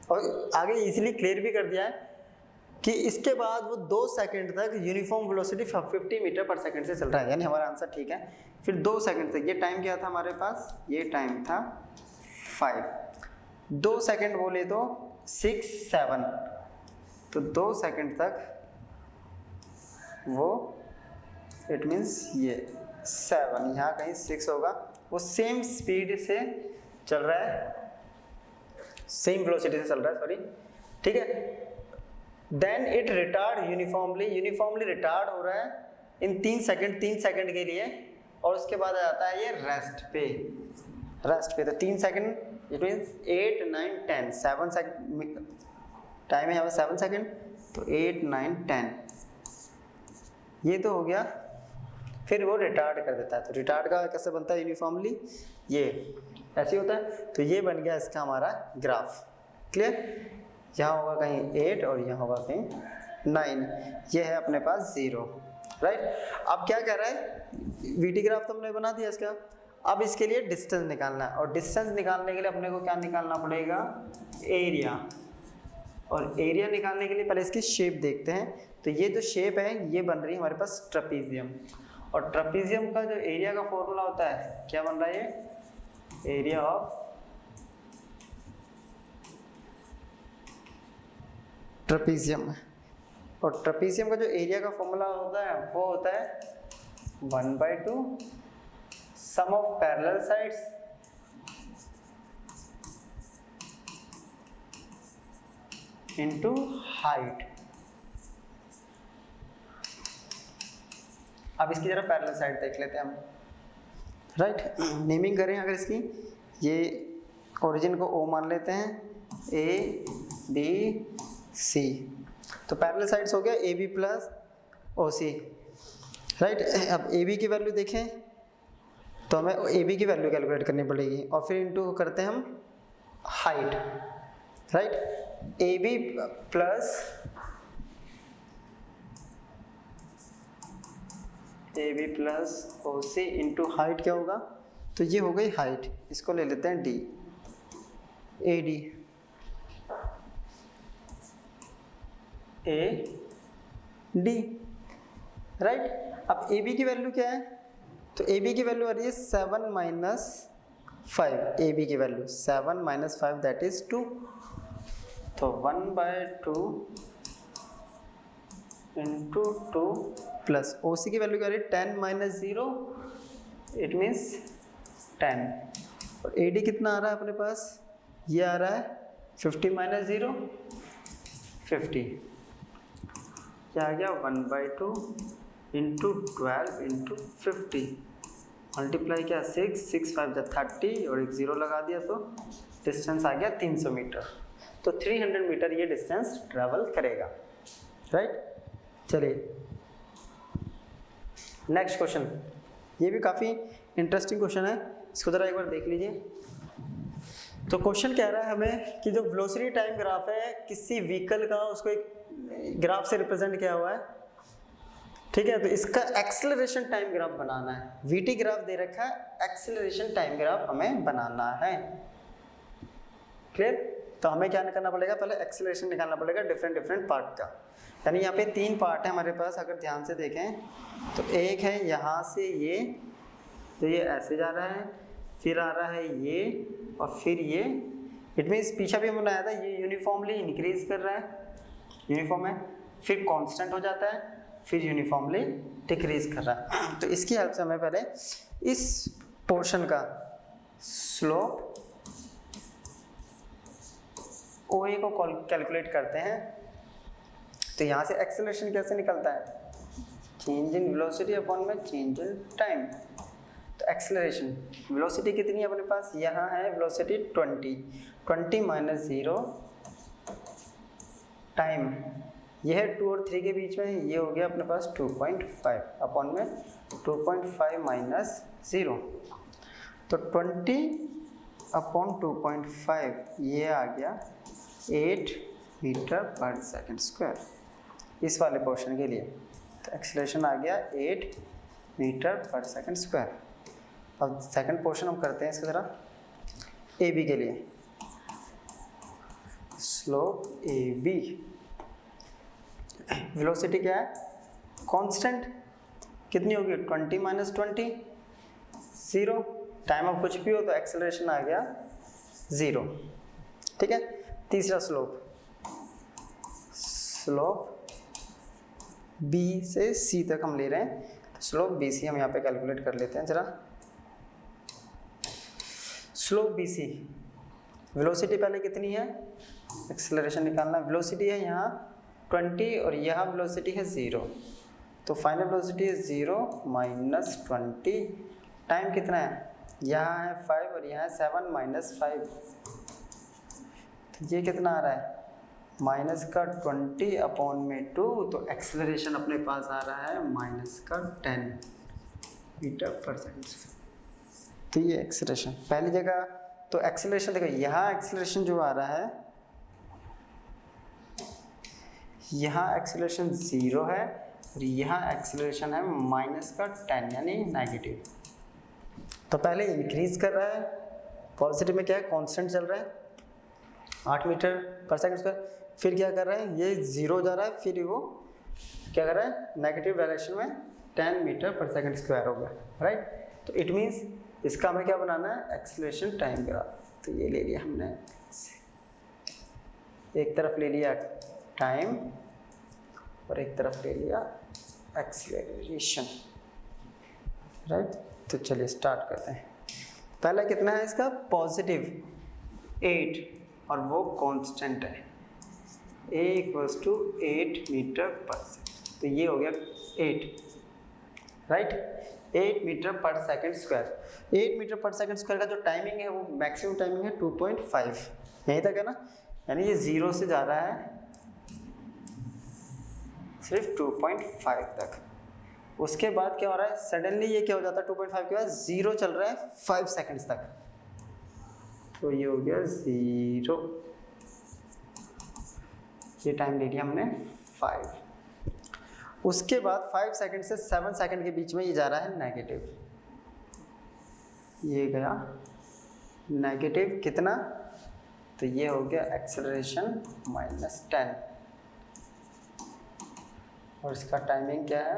और आगे इजीली क्लियर भी कर दिया है कि इसके बाद वो 2 सेकंड तक यूनिफॉर्म वेलोसिटी 50 मीटर पर सेकंड से चल रहा है, यानी हमारा आंसर ठीक है। फिर 2 सेकंड तक, ये टाइम क्या था हमारे पास, ये टाइम था 5, 2 सेकंड बोले तो 6 7, तो 2 सेकंड तक वो इट मीन्स ये 7, यहाँ कहीं 6 होगा, वो सेम स्पीड से चल रहा है, सेम वेलोसिटी से चल रहा है, सॉरी, ठीक है। Then it retard uniformly retard हो रहा है इन 3 सेकंड के लिए, और उसके बाद आ जाता है ये रेस्ट पे। तो 3 second it means 8 9 10, 7 second time है यहाँ पे 7 सेकंड, तो 8 9 10 ये तो हो गया। फिर वो रिटार्ड कर देता है, तो रिटार्ड का कैसे बनता है यूनिफॉर्मली, ये ऐसे होता है। तो ये बन गया इसका हमारा ग्राफ, क्लियर। यहाँ होगा कहीं 8 और यहाँ होगा कहीं 9, ये है अपने पास 0, राइट। अब क्या कह रहा है, वीटी ग्राफ तो हमने बना दिया इसका, अब इसके लिए डिस्टेंस निकालना है, और डिस्टेंस निकालने के लिए अपने को क्या निकालना पड़ेगा, एरिया। और एरिया निकालने के लिए पहले इसकी शेप देखते हैं। तो ये जो शेप है ये बन रही है हमारे पास ट्रेपीजियम, और ट्रेपीजियम का जो एरिया का फॉर्मूला होता है क्या बन रहा है, ये एरिया ऑफ ट्रेपीजियम। और ट्रेपीजियम का जो एरिया का फॉर्मूला होता है वो होता है 1/2 sum of parallel sides into height. अब इसकी जरा पैरेलल साइड देख लेते हैं हम, राइट। नेमिंग करें अगर इसकी, ये ओरिजिन को O मान लेते हैं, A B C, तो पैरेलल साइड्स हो गया AB प्लस OC, राइट। अब AB की वैल्यू देखें तो हमें AB की वैल्यू कैलकुलेट करनी पड़ेगी, और फिर इनटू करते हैं हम height, right. AB plus OC into height क्या होगा, तो ये हो गई हाइट, इसको ले लेते हैं D, AD राइट। अब AB की वैल्यू क्या है, तो AB की वैल्यू आ रही है 7 - 5, AB की वैल्यू 7 - 5 दैट इज 2, तो 1/2 इंटू 2 प्लस OC की वैल्यू क्या आ रही है 10 - 0 इट मीन्स 10, और AD कितना आ रहा है अपने पास, ये आ रहा है 50 - 0 50, क्या आ गया 1/2 इंटू 12 इंटू 50, मल्टीप्लाई क्या 6 5 30, और एक 0 लगा दिया, तो डिस्टेंस आ गया 300 मीटर। तो 300 मीटर ये डिस्टेंस ट्रैवल करेगा, राइट। चलिए नेक्स्ट क्वेश्चन, ये भी काफ़ी इंटरेस्टिंग क्वेश्चन है, इसको ज़रा एक बार देख लीजिए। तो क्वेश्चन कह रहा है हमें कि जो वेलोसिटी टाइम ग्राफ है किसी व्हीकल का, उसको एक ग्राफ से रिप्रेजेंट किया हुआ है, ठीक है। तो इसका एक्सेलरेशन टाइम ग्राफ बनाना है, वीटी ग्राफ दे रखा है, एक्सेलरेशन टाइम ग्राफ हमें बनाना है, क्लियर। तो हमें क्या करना पड़ेगा, पहले एक्सेलरेशन निकालना पड़ेगा डिफरेंट पार्ट का, यानी यहाँ पे 3 पार्ट है हमारे पास, अगर ध्यान से देखें तो एक है यहाँ से ये, तो ये ऐसे जा रहा है, फिर आ रहा है ये, और फिर ये, इट मीन्स पीछे भी हमने बनाया था, ये यूनिफॉर्मली इंक्रीज कर रहा है, यूनिफॉर्म है, फिर कांस्टेंट हो जाता है, फिर यूनिफॉर्मली डिक्रीज कर रहा है। तो इसकी हेल्प से हमें पहले इस पोर्शन का स्लोप OA को कैलकुलेट करते हैं। तो यहाँ से एक्सेलरेशन कैसे निकलता है, चेंज इन वेलोसिटी अपॉन में चेंज इन टाइम। तो एक्सेलरेशन वेलोसिटी कितनी है अपने पास, यहाँ है वेलोसिटी 20 - 0 टाइम, यह है 2 और 3 के बीच में, ये हो गया अपने पास 2.5 अपॉन में 2.5 - 0, तो 20 अपॉन 2.5 ये आ गया 8 मीटर पर सेकंड स्क्वायर इस वाले पोर्शन के लिए। तो एक्सेलरेशन आ गया 8 मीटर पर सेकंड स्क्वायर। अब सेकंड पोर्शन हम करते हैं इसकी तरह ए बी के लिए। स्लोप ए बी, वेलोसिटी क्या है, कांस्टेंट, कितनी होगी 20 माइनस 20 0। टाइम अब कुछ भी हो तो एक्सेलरेशन आ गया 0। ठीक है। तीसरा स्लोप, स्लोप बी से सी तक हम ले रहे हैं, तो स्लोप बी सी हम यहाँ पे कैलकुलेट कर लेते हैं जरा। स्लोप बी सी, वेलोसिटी पहले कितनी है, एक्सेलरेशन निकालना है। वेलोसिटी है यहाँ 20 और यहाँ वेलोसिटी है 0, तो फाइनल वेलोसिटी है 0 माइनस 20। टाइम कितना है, यहाँ है 5 और यहाँ है 7 माइनस 5, तो ये कितना आ रहा है माइनस का 20 अपॉन में 2, तो एक्सेलरेशन अपने पास आ रहा है माइनस का 10 मीटर पर सेकंड। तो ये एक्सेलरेशन पहली जगह, तो एक्सेलरेशन देखो यहाँ एक्सेलरेशन जो आ रहा है, यहाँ एक्सेलरेशन 0 है और यहाँ एक्सेलरेशन है माइनस का 10 यानी नेगेटिव। तो पहले इंक्रीज कर रहा है, पॉजिटिव में क्या है कांस्टेंट चल रहा है 8 मीटर पर सेकंड स्क्वायर, फिर क्या कर रहा है ये 0 जा रहा है, फिर वो क्या कर रहा है नेगेटिव डायरेक्शन में 10 मीटर पर सेकंड स्क्वायर हो गया, राइट। तो इट मीन्स इसका हमें क्या बनाना है एक्सेलरेशन टाइम ग्राफ। तो ये ले लिया हमने, एक तरफ ले लिया टाइम और एक तरफ ले लिया एक्सेलरेशन, राइट। तो चलिए स्टार्ट करते हैं। पहला कितना है इसका पॉजिटिव 8 और वो कांस्टेंट है, a इक्वल्स टू 8 मीटर पर सेकेंड, तो ये हो गया 8, राइट। 8 मीटर पर सेकंड स्क्वायर। 8 मीटर पर सेकंड स्क्वायर का जो टाइमिंग है वो मैक्सिमम टाइमिंग है 2.5, यहीं तक है ना, यानी ये 0 से जा रहा है सिर्फ 2.5 तक। उसके बाद क्या हो रहा है सडनली ये क्या हो जाता है 2.5 के बाद 0 चल रहा है 5 सेकंड्स तक, तो ये हो गया 0, ये टाइम ले लिया हमने 5। उसके बाद 5 सेकंड से 7 सेकंड के बीच में ये जा रहा है नेगेटिव, ये गया नेगेटिव कितना, तो ये हो गया एक्सेलरेशन माइनस 10 और इसका टाइमिंग क्या है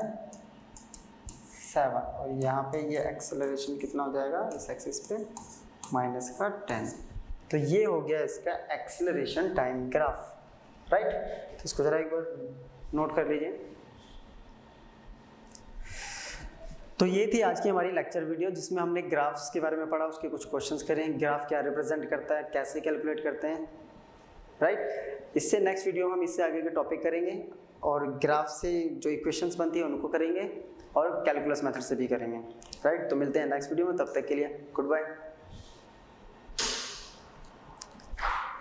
7, और यहाँ पे ये एक्सेलरेशन कितना हो जाएगा इस एक्सिस पे माइनस का 10। तो ये हो गया इसका एक्सेलरेशन टाइम ग्राफ, राइट। तो इसको ज़रा एक बार नोट कर लीजिए। तो ये थी आज की हमारी लेक्चर वीडियो जिसमें हमने ग्राफ्स के बारे में पढ़ा, उसके कुछ क्वेश्चंस करें, ग्राफ क्या रिप्रेजेंट करता है, कैसे कैलकुलेट करते हैं, राइट। इससे नेक्स्ट वीडियो में हम इससे आगे के टॉपिक करेंगे और ग्राफ से जो इक्वेशंस बनती है उनको करेंगे और कैलकुलस मेथड से भी करेंगे, राइट। तो मिलते हैं नेक्स्ट वीडियो में, तब तक के लिए गुड बाय।